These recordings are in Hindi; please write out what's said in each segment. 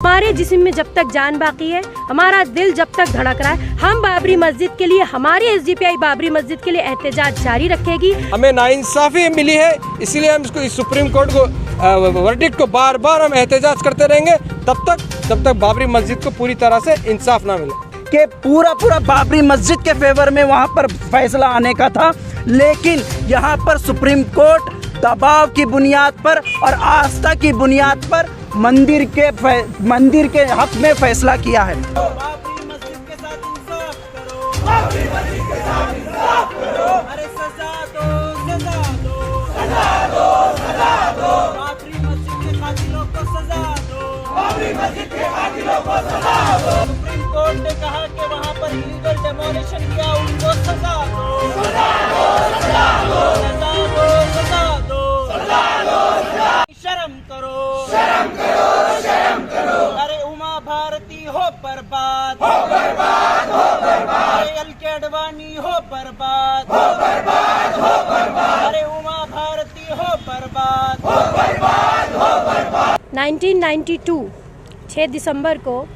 हमारे जिस्म में जब तक जान बाकी है, हमारा दिल जब तक धड़क रहा है, हम बाबरी मस्जिद के लिए, हमारी एसडीपीआई बाबरी मस्जिद के लिए एहतजाज जारी रखेगी। हमें नाइंसाफी मिली है, इसीलिए हम इसको इस सुप्रीम कोर्ट को वर्डिक्ट को बार बार हम एहतजाज करते रहेंगे जब तक बाबरी मस्जिद को पूरी तरह से इंसाफ ना मिले। कि पूरा बाबरी मस्जिद के फेवर में वहाँ पर फैसला आने का था, लेकिन यहाँ पर सुप्रीम कोर्ट दबाव की बुनियाद पर और आस्था की बुनियाद पर मंदिर के हक में फैसला किया है। बाबरी मस्जिद के साथ इंसाफ करो, बाबरी मस्जिद के साथ इंसाफ करो, अरे सजा दो, सजा दो, सजा दो, सजा दो, बाबरी मस्जिद के कातिलों को सजा दो, बाबरी मस्जिद के कातिलों को सजा दो। सुप्रीम कोर्ट ने कहा कि वहाँ पर इलीगल डेमोलिशन किया, उनको सजा दो, सजा दो, सजा दो, सजा दो, सजा दो, सजा दो, शर्म करो, शर्म करो, शर्म करो। अरे उमा भारती हो बर्बाद, हो बर्बाद, हो बर्बाद। अरे अलके अडवाणी हो बर्बाद, हो बर्बाद, हो बर्बाद। अरे उमा भारती हो बर्बाद, हो बर्बाद, हो बर्बाद। 1992 6 दिसंबर को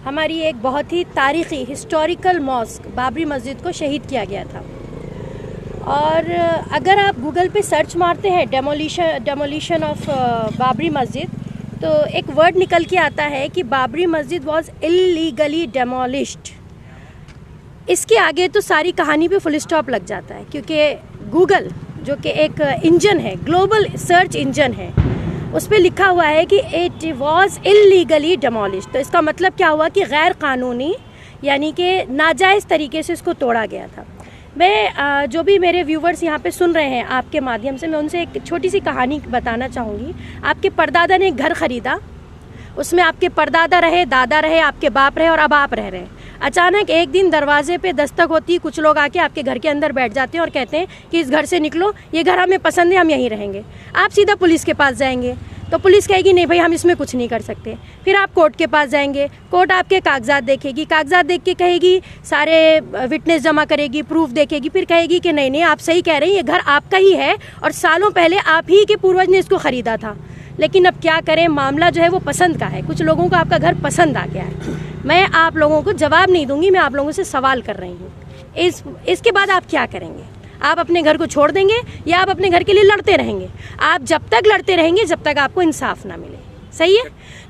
हमारी एक बहुत ही तारीखी हिस्टोरिकल मॉस्क बाबरी मस्जिद को शहीद किया गया था। और अगर आप गूगल पे सर्च मारते हैं डेमोलिशन ऑफ बाबरी मस्जिद, तो एक वर्ड निकल के आता है कि बाबरी मस्जिद वाज इल्लीगली डेमोलिश्ड। इसके आगे तो सारी कहानी पे फुल स्टॉप लग जाता है, क्योंकि गूगल जो कि एक इंजन है, ग्लोबल सर्च इंजन है, उस पर लिखा हुआ है कि इट वाज इल्लीगली डेमोलिश्ड। तो इसका मतलब क्या हुआ कि गैर कानूनी, यानी कि नाजायज़ तरीके से इसको तोड़ा गया था। मैं जो भी मेरे व्यूवर्स यहाँ पे सुन रहे हैं आपके माध्यम से, मैं उनसे एक छोटी सी कहानी बताना चाहूँगी। आपके परदादा ने एक घर ख़रीदा, उसमें आपके परदादा रहे, दादा रहे, आपके बाप रहे और अब आप रह रहे हैं। अचानक एक दिन दरवाजे पे दस्तक होती, कुछ लोग आके आपके घर के अंदर बैठ जाते हैं और कहते हैं कि इस घर से निकलो, ये घर हमें पसंद है, हम यहीं रहेंगे। आप सीधा पुलिस के पास जाएंगे, तो पुलिस कहेगी नहीं भाई हम इसमें कुछ नहीं कर सकते। फिर आप कोर्ट के पास जाएंगे, कोर्ट आपके कागजात देखेगी, कागजात देख के कहेगी, सारे विटनेस जमा करेगी, प्रूफ देखेगी, फिर कहेगी कि नहीं नहीं आप सही कह रहे हैं, ये घर आपका ही है और सालों पहले आप ही के पूर्वज ने इसको ख़रीदा था। लेकिन अब क्या करें, मामला जो है वो पसंद का है, कुछ लोगों को आपका घर पसंद आ गया है। मैं आप लोगों को जवाब नहीं दूंगी, मैं आप लोगों से सवाल कर रही हूँ। इसके बाद आप क्या करेंगे? आप अपने घर को छोड़ देंगे या आप अपने घर के लिए लड़ते रहेंगे? आप जब तक लड़ते रहेंगे जब तक आपको इंसाफ ना मिले। सही है?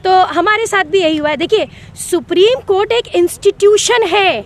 तो हमारे साथ भी यही हुआ है। देखिए, सुप्रीम कोर्ट एक इंस्टीट्यूशन है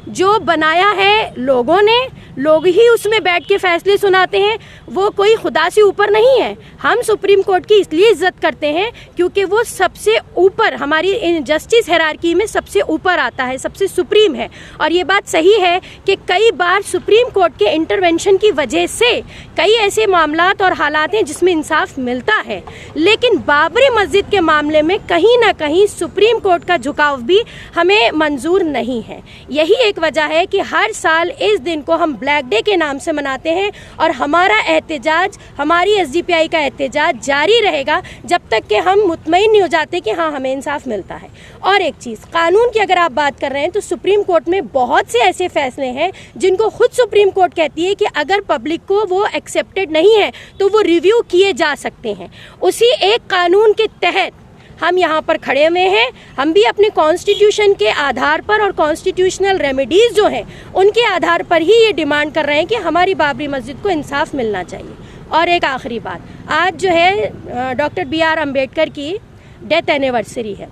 जो बनाया है लोगों ने, लोग ही उसमें बैठ के फैसले सुनाते हैं। वो कोई खुदा से ऊपर नहीं है। हम सुप्रीम कोर्ट की इसलिए इज्जत करते हैं क्योंकि वो सबसे ऊपर, हमारी जस्टिस हायरार्की में सबसे ऊपर आता है, सबसे सुप्रीम है। और ये बात सही है कि कई बार सुप्रीम कोर्ट के इंटरवेंशन की वजह से कई ऐसे मामलात और हालात हैं जिसमें इंसाफ मिलता है। लेकिन बाबरी मस्जिद के मामले में कहीं ना कहीं सुप्रीम कोर्ट का झुकाव भी हमें मंजूर नहीं है। यही एक वजह है कि हर साल इस दिन को हम ब्लैक डे के नाम से मनाते हैं और हमारा एहतजाज, हमारी एसडीपीआई का एहतजाज जारी रहेगा जब तक कि हम मुतमईन नहीं हो जाते कि हाँ हमें इंसाफ मिलता है। और एक चीज़, कानून की अगर आप बात कर रहे हैं तो सुप्रीम कोर्ट में बहुत से ऐसे फैसले हैं जिनको खुद सुप्रीम कोर्ट कहती है कि अगर पब्लिक को वो एक्सेप्टेड नहीं है तो वो रिव्यू किए जा सकते हैं। उसी एक कानून के तहत हम यहाँ पर खड़े हुए हैं। हम भी अपने कॉन्स्टिट्यूशन के आधार पर और कॉन्स्टिट्यूशनल रेमेडीज़ जो हैं उनके आधार पर ही ये डिमांड कर रहे हैं कि हमारी बाबरी मस्जिद को इंसाफ मिलना चाहिए। और एक आखिरी बात, आज जो है डॉक्टर BR अम्बेडकर की डेथ एनिवर्सरी है।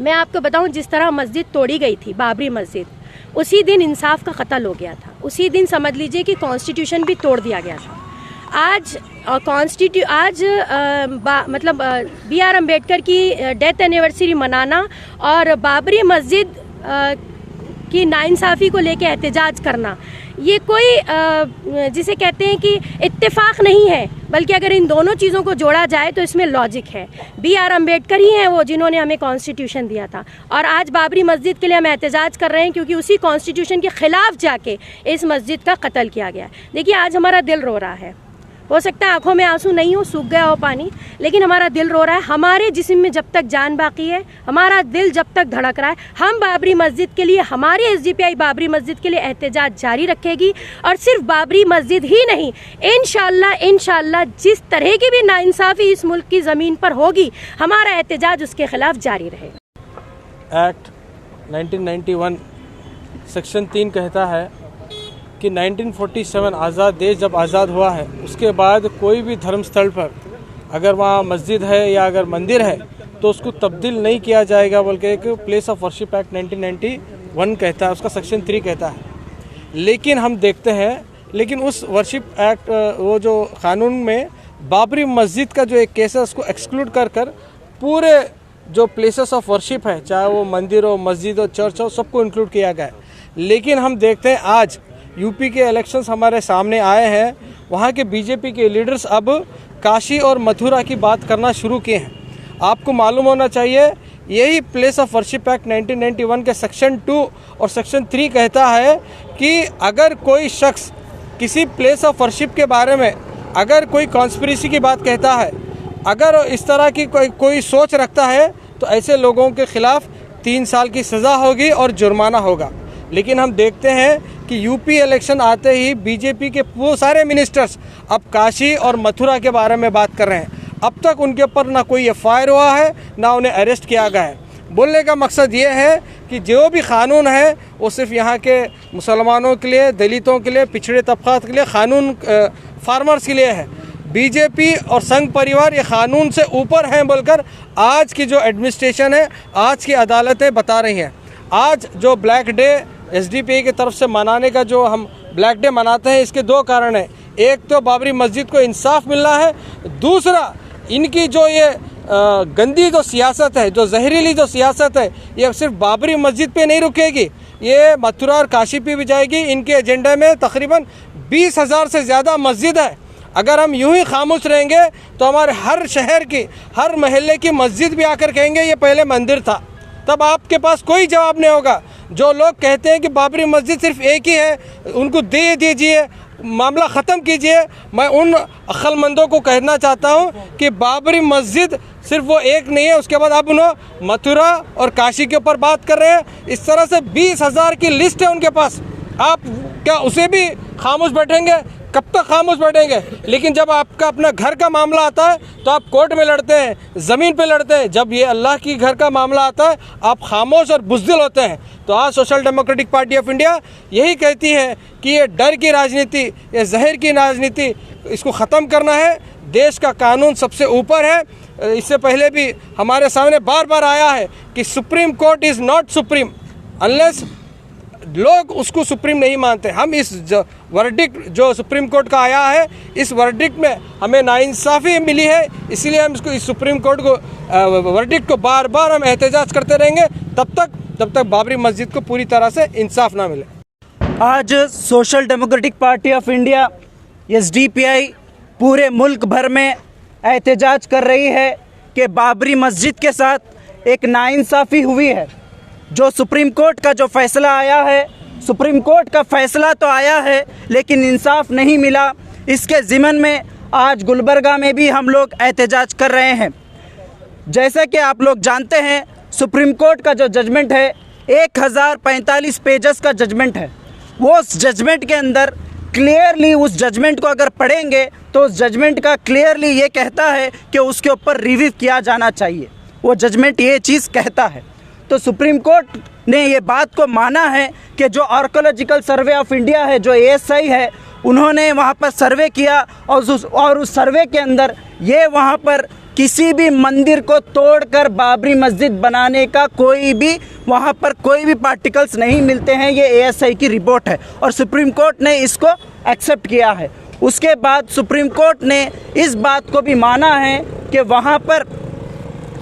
मैं आपको बताऊं, जिस तरह मस्जिद तोड़ी गई थी बाबरी मस्जिद, उसी दिन इंसाफ का कत्ल हो गया था। उसी दिन समझ लीजिए कि कॉन्स्टिट्यूशन भी तोड़ दिया गया था। आज मतलब BR अम्बेडकर की डेथ एनिवर्सरी मनाना और बाबरी मस्जिद की नाइंसाफ़ी को लेके एहतजाज करना, ये कोई जिसे कहते हैं कि इत्तेफाक नहीं है, बल्कि अगर इन दोनों चीज़ों को जोड़ा जाए तो इसमें लॉजिक है। BR अम्बेडकर ही हैं वो जिन्होंने हमें कॉन्स्टिट्यूशन दिया था, और आज बाबरी मस्जिद के लिए हम एहतजाज कर रहे हैं क्योंकि उसी कॉन्स्टिट्यूशन के ख़िलाफ़ जाके इस मस्जिद का कत्ल किया गया। देखिए, आज हमारा दिल रो रहा है, हो सकता है आंखों में आंसू नहीं हो, सूख गया हो पानी, लेकिन हमारा दिल रो रहा है। हमारे जिस्म में जब तक जान बाकी है, हमारा दिल जब तक धड़क रहा है, हम बाबरी मस्जिद के लिए, हमारी एसडीपीआई बाबरी मस्जिद के लिए एहतजाज जारी रखेगी। और सिर्फ बाबरी मस्जिद ही नहीं, इंशाल्लाह जिस तरह की भी नाइंसाफ़ी इस मुल्क की ज़मीन पर होगी, हमारा एहतजाज उसके खिलाफ जारी रहेगा। एक्ट 1991 सेक्शन 3 कहता है कि 1947 आज़ाद देश जब आज़ाद हुआ है, उसके बाद कोई भी धर्म स्थल पर अगर वहाँ मस्जिद है या अगर मंदिर है तो उसको तब्दील नहीं किया जाएगा, बल्कि एक प्लेस ऑफ वर्शिप एक्ट 1991 कहता है, उसका सेक्शन 3 कहता है। लेकिन हम देखते हैं, लेकिन उस वर्शिप एक्ट वो जो कानून में बाबरी मस्जिद का जो एक केस है उसको एक्सक्लूड कर पूरे जो प्लेसेस ऑफ वर्शिप है, चाहे वो मंदिर हो, मस्जिद हो, चर्च हो, सबको इंक्लूड किया गया है। लेकिन हम देखते हैं आज यूपी के इलेक्शंस हमारे सामने आए हैं, वहाँ के बीजेपी के लीडर्स अब काशी और मथुरा की बात करना शुरू किए हैं। आपको मालूम होना चाहिए, यही प्लेस ऑफ वर्शिप एक्ट 1991 के सेक्शन 2 और सेक्शन 3 कहता है कि अगर कोई शख्स किसी प्लेस ऑफ वर्शिप के बारे में अगर कोई कॉन्स्पिरेसी की बात कहता है, अगर इस तरह की कोई सोच रखता है, तो ऐसे लोगों के खिलाफ 3 साल की सज़ा होगी और जुर्माना होगा। लेकिन हम देखते हैं कि यूपी इलेक्शन आते ही बीजेपी के वो सारे मिनिस्टर्स अब काशी और मथुरा के बारे में बात कर रहे हैं। अब तक उनके ऊपर ना कोई एफआईआर हुआ है, ना उन्हें अरेस्ट किया गया है। बोलने का मकसद ये है कि जो भी कानून है वो सिर्फ यहाँ के मुसलमानों के लिए, दलितों के लिए, पिछड़े तबक़ात के लिए, कानून फार्मर्स के लिए है। बीजेपी और संघ परिवार ये कानून से ऊपर हैं बोलकर आज की जो एडमिनिस्ट्रेशन है, आज की अदालतें बता रही हैं। आज जो ब्लैक डे एसडीपीआई की तरफ से मनाने का जो हम ब्लैक डे मनाते हैं, इसके 2 कारण हैं। एक तो बाबरी मस्जिद को इंसाफ मिलना है, दूसरा इनकी जो ये गंदी जो सियासत है, जो जहरीली जो सियासत है, ये सिर्फ बाबरी मस्जिद पे नहीं रुकेगी, ये मथुरा और काशी पे भी जाएगी। इनके एजेंडे में तकरीबन 20,000 से ज़्यादा मस्जिद है। अगर हम यूं ही खामोश रहेंगे तो हमारे हर शहर की, हर महल्ले की मस्जिद भी आकर कहेंगे ये पहले मंदिर था, तब आपके पास कोई जवाब नहीं होगा। जो लोग कहते हैं कि बाबरी मस्जिद सिर्फ एक ही है, उनको दे दीजिए, मामला ख़त्म कीजिए। मैं उन अक्लमंदों को कहना चाहता हूं कि बाबरी मस्जिद सिर्फ वो एक नहीं है, उसके बाद अब उन्होंने मथुरा और काशी के ऊपर बात कर रहे हैं। इस तरह से 20,000 की लिस्ट है उनके पास। आप क्या उसे भी खामोश बैठेंगे? कब तक खामोश बैठेंगे? लेकिन जब आपका अपना घर का मामला आता है तो आप कोर्ट में लड़ते हैं, ज़मीन पे लड़ते हैं। जब ये अल्लाह की घर का मामला आता है आप खामोश और बुज़दिल होते हैं। तो आज social democratic party of India यही कहती है कि ये डर की राजनीति, ये जहर की राजनीति, इसको ख़त्म करना है। देश का कानून सबसे ऊपर है। इससे पहले भी हमारे सामने बार बार आया है कि supreme court is not supreme unless लोग उसको सुप्रीम नहीं मानते। हम इस वर्डिक्ट जो सुप्रीम कोर्ट का आया है, इस वर्डिक्ट में हमें नाइंसाफ़ी मिली है, इसीलिए हम इसको, इस सुप्रीम कोर्ट को वर्डिक्ट को बार बार हम एहतजाज करते रहेंगे जब तक बाबरी मस्जिद को पूरी तरह से इंसाफ ना मिले। आज social democratic party of India SDPI पूरे मुल्क भर में एहतजाज कर रही है कि बाबरी मस्जिद के साथ एक नाइंसाफ़ी हुई है। जो सुप्रीम कोर्ट का जो फैसला आया है, सुप्रीम कोर्ट का फैसला तो आया है लेकिन इंसाफ नहीं मिला। इसके ज़िमन में आज गुलबर्गा में भी हम लोग एहतजाज कर रहे हैं। जैसा कि आप लोग जानते हैं, सुप्रीम कोर्ट का जो जजमेंट है 1045 पेजेस का जजमेंट है। वो उस जजमेंट के अंदर क्लियरली, उस जजमेंट को अगर पढ़ेंगे तो उस जजमेंट का क्लियरली ये कहता है कि उसके ऊपर रिव्यू किया जाना चाहिए। वो जजमेंट ये चीज़ कहता है। तो सुप्रीम कोर्ट ने ये बात को माना है कि जो आर्कोलॉजिकल सर्वे ऑफ इंडिया है, जो ASI है, उन्होंने वहाँ पर सर्वे किया और उस सर्वे के अंदर ये वहाँ पर किसी भी मंदिर को तोड़कर बाबरी मस्जिद बनाने का कोई भी वहाँ पर कोई भी पार्टिकल्स नहीं मिलते हैं। ये ASI की रिपोर्ट है और सुप्रीम कोर्ट ने इसको एक्सेप्ट किया है। उसके बाद सुप्रीम कोर्ट ने इस बात को भी माना है कि वहाँ पर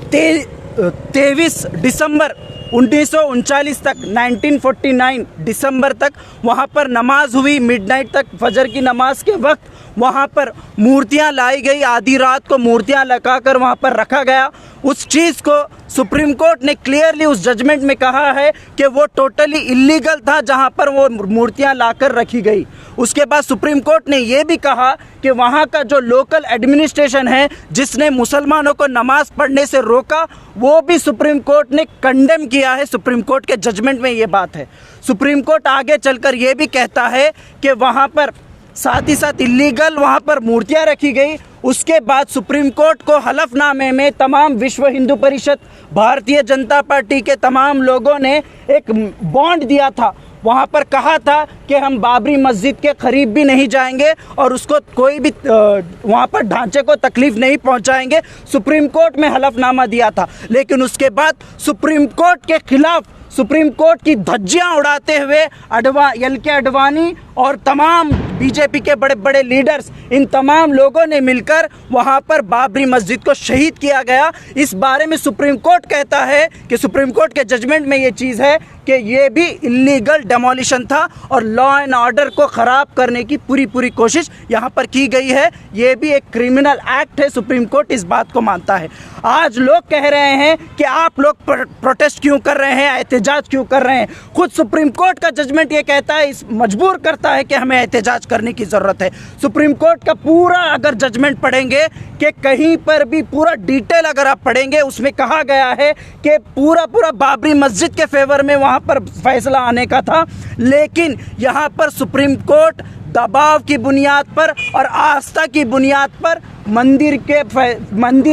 23 दिसंबर 1939 तक, 1949 दिसंबर तक वहाँ पर नमाज हुई, मिडनाइट तक, फजर की नमाज के वक्त वहाँ पर मूर्तियाँ लाई गई, आधी रात को मूर्तियाँ लगाकर वहाँ पर रखा गया। उस चीज़ को सुप्रीम कोर्ट ने क्लियरली उस जजमेंट में कहा है कि वो टोटली इलीगल था जहाँ पर वो मूर्तियाँ लाकर रखी गई। उसके बाद सुप्रीम कोर्ट ने ये भी कहा कि वहाँ का जो लोकल एडमिनिस्ट्रेशन है जिसने मुसलमानों को नमाज पढ़ने से रोका, वो भी सुप्रीम कोर्ट ने कंडेम किया है। सुप्रीम कोर्ट के जजमेंट में ये बात है। सुप्रीम कोर्ट आगे चलकर ये भी कहता है कि वहाँ पर साथ ही साथ इलीगल वहाँ पर मूर्तियाँ रखी गई। उसके बाद सुप्रीम कोर्ट को हलफनामे में तमाम विश्व हिंदू परिषद, भारतीय जनता पार्टी के तमाम लोगों ने एक बॉन्ड दिया था। वहाँ पर कहा था कि हम बाबरी मस्जिद के करीब भी नहीं जाएंगे और उसको कोई भी वहाँ पर ढांचे को तकलीफ नहीं पहुँचाएंगे। सुप्रीम कोर्ट में हलफनामा दिया था, लेकिन उसके बाद सुप्रीम कोर्ट के खिलाफ सुप्रीम कोर्ट की धज्जियां उड़ाते हुए एल.के. अडवाणी और तमाम बीजेपी के बड़े बड़े लीडर्स, इन तमाम लोगों ने मिलकर वहां पर बाबरी मस्जिद को शहीद किया गया। इस बारे में सुप्रीम कोर्ट कहता है कि सुप्रीम कोर्ट के जजमेंट में ये चीज़ है कि ये भी इलीगल डेमोलिशन था और लॉ एंड ऑर्डर को ख़राब करने की पूरी कोशिश यहाँ पर की गई है। ये भी एक क्रिमिनल एक्ट है। सुप्रीम कोर्ट इस बात को मानता है। आज लोग कह रहे हैं कि आप लोग प्रोटेस्ट क्यों कर रहे हैं, एहतजाज क्यों कर रहे हैं। खुद सुप्रीम कोर्ट का जजमेंट ये कहता है, इस मजबूर करता है कि हमें एहतजाज करने की ज़रूरत है। सुप्रीम कोर्ट का पूरा अगर जजमेंट पढ़ेंगे कि कहीं पर भी पूरा डिटेल अगर आप पढ़ेंगे, उसमें कहा गया है कि पूरा बाबरी मस्जिद के फेवर में वहाँ पर फैसला आने का था, लेकिन यहाँ पर सुप्रीम कोर्ट दबाव की बुनियाद पर और आस्था की बुनियाद पर मंदिर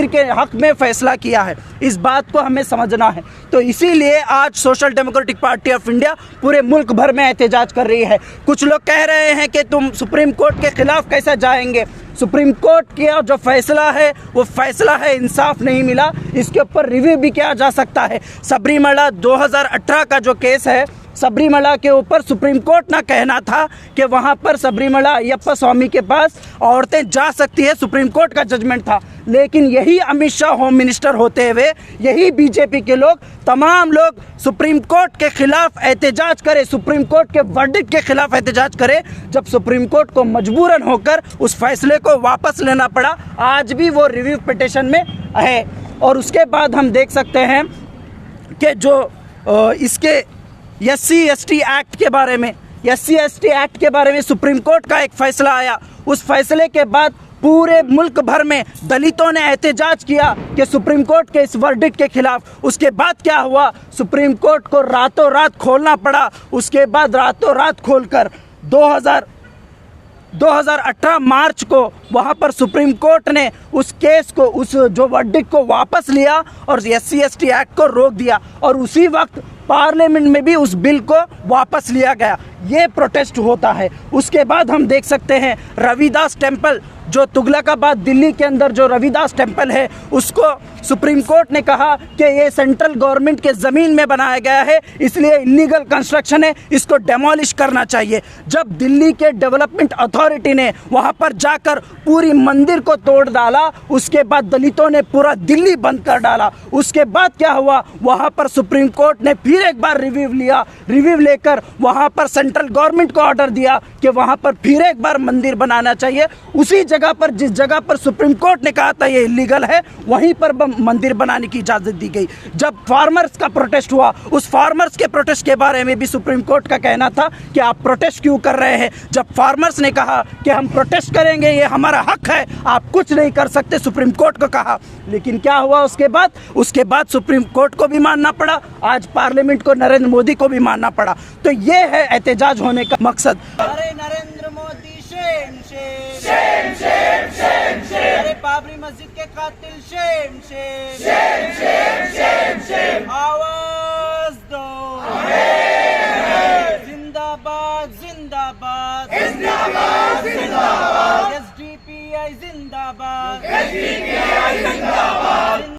के हक में फैसला किया है। इस बात को हमें समझना है। तो इसीलिए आज social democratic party of India पूरे मुल्क भर में एहतजाज कर रही है। कुछ लोग कह रहे हैं कि तुम सुप्रीम कोर्ट के खिलाफ कैसे जाएंगे। सुप्रीम कोर्ट का जो फैसला है वो फैसला है, इंसाफ नहीं मिला, इसके ऊपर रिव्यू भी किया जा सकता है। सबरीमला 2018 का जो केस है, सबरीमला के ऊपर सुप्रीम कोर्ट ना कहना था कि वहाँ पर सबरीमला अयप्पा स्वामी के पास औरतें जा सकती है, सुप्रीम कोर्ट का जजमेंट था। लेकिन यही अमित शाह होम मिनिस्टर होते हुए, यही बीजेपी के लोग, तमाम लोग सुप्रीम कोर्ट के खिलाफ एहतजाज करे, सुप्रीम कोर्ट के वर्डिक्ट के खिलाफ एहतजाज करे, जब सुप्रीम कोर्ट को मजबूरन होकर उस फैसले को वापस लेना पड़ा। आज भी वो रिव्यू पिटिशन में है। और उसके बाद हम देख सकते हैं कि जो इसके SC/ST एक्ट के बारे में, SC/ST एक्ट के बारे में सुप्रीम कोर्ट का एक फैसला आया। उस फैसले के बाद पूरे मुल्क भर में दलितों ने एहतजाज किया कि सुप्रीम कोर्ट के इस वर्डिक्ट के खिलाफ। उसके बाद क्या हुआ, सुप्रीम कोर्ट को रातों रात खोलना पड़ा। उसके बाद रातों रात खोलकर 2018 मार्च को वहाँ पर सुप्रीम कोर्ट ने उस केस को, उस जो वर्डिक्ट को वापस लिया और SC/ST एक्ट को रोक दिया। और उसी वक्त पार्लियामेंट में भी उस बिल को वापस लिया गया। ये प्रोटेस्ट होता है। उसके बाद हम देख सकते हैं रविदास टेम्पल, जो तुगलकाबाद दिल्ली के अंदर जो रविदास टेम्पल है, उसको सुप्रीम कोर्ट ने कहा कि ये सेंट्रल गवर्नमेंट के ज़मीन में बनाया गया है, इसलिए इलीगल कंस्ट्रक्शन है, इसको डेमोलिश करना चाहिए। जब दिल्ली के डेवलपमेंट अथॉरिटी ने वहाँ पर जाकर पूरी मंदिर को तोड़ डाला, उसके बाद दलितों ने पूरा दिल्ली बंद कर डाला। उसके बाद क्या हुआ, वहाँ पर सुप्रीम कोर्ट ने फिर एक बार रिव्यू लिया। रिव्यू लेकर वहाँ पर सेंट्रल गवर्नमेंट को ऑर्डर दिया कि वहाँ पर फिर एक बार मंदिर बनाना चाहिए। उसी जगह पर, जिस जगह पर सुप्रीम कोर्ट ने कहा था ये इलीगल है, वहीं पर मंदिर बनाने की इजाज़त दी गई। जब फार्मर्स का प्रोटेस्ट हुआ, उस फार्मर्स के प्रोटेस्ट के बारे में भी सुप्रीम कोर्ट का कहना था कि आप प्रोटेस्ट क्यों कर रहे हैं। जब फार्मर्स ने कहा कि हम प्रोटेस्ट करेंगे, ये हमारा हक है, आप कुछ नहीं कर सकते, सुप्रीम कोर्ट को कहा। लेकिन क्या हुआ उसके बाद सुप्रीम कोर्ट को भी मानना पड़ा, आज पार्लियामेंट को, नरेंद्र मोदी को भी मानना पड़ा। तो ये है एहतजाज होने का मकसद। अरे Narendra Modi Shem Shem Shem Shem Shem Shem, अरे बाबरी मस्जिद के कातिल Shem Shem Shem Shem Shem Shem, आवाज दो जिंदाबाद जिंदाबाद जिंदाबाद जिंदाबाद, SDPI जिंदाबाद, SDPI जिंदाबाद।